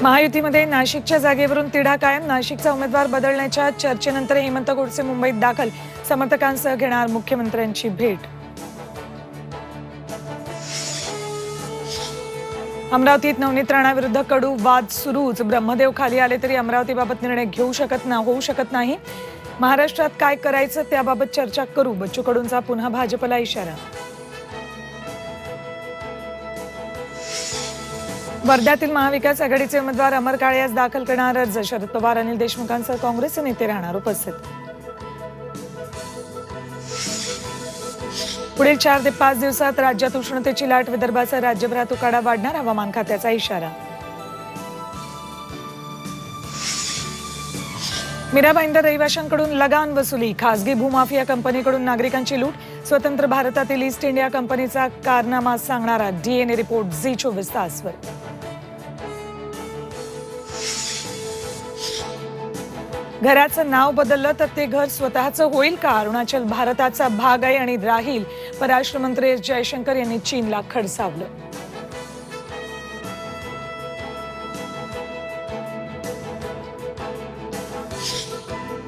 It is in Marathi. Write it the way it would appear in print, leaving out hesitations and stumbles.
महायुतीमध्ये नाशिकच्या जागेवरून तिढा कायम. नाशिकचा उमेदवार बदलण्याच्या चर्चेनंतर हेमंत गोडसे मुंबईत दाखल. समर्थकांसह घेणार मुख्यमंत्र्यांची भेट. अमरावतीत नवनीत राणाविरुद्ध कडू वाद सुरूच. ब्रह्मदेव खाली आले तरी अमरावतीबाबत निर्णय होऊ शकत नाही. महाराष्ट्रात काय करायचं त्याबाबत चर्चा करू. बच्चू कडूंचा पुन्हा भाजपला इशारा. वर्ध्यातील महाविकास आघाडीचे उमेदवार अमर काळे आज दाखल करणार अर्ज. शरद पवार, अनिल देशमुखांसह काँग्रेसचे नेते राहणार उपस्थित. पुढील 4 ते 5 दिवसात राज्यात उष्णतेची लाट. विदर्भाचा राज्यभरात उकाडा वाढणार. हवामान खात्याचा इशारा. मीरा भाईंदर रहिवाशांकडून लगान वसुली. खासगी भूमाफिया कंपनीकडून नागरिकांची लूट. स्वतंत्र भारतातील ईस्ट इंडिया कंपनीचा कारनामा सांगणारा DNA रिपोर्ट झी24 तासवर. घराचं नाव बदललं तर ते घर स्वतःचं होईल का? अरुणाचल भारताचा भाग आहे आणि राहील. परराष्ट्र मंत्री एस जयशंकर यांनी चीनला खडसावलं.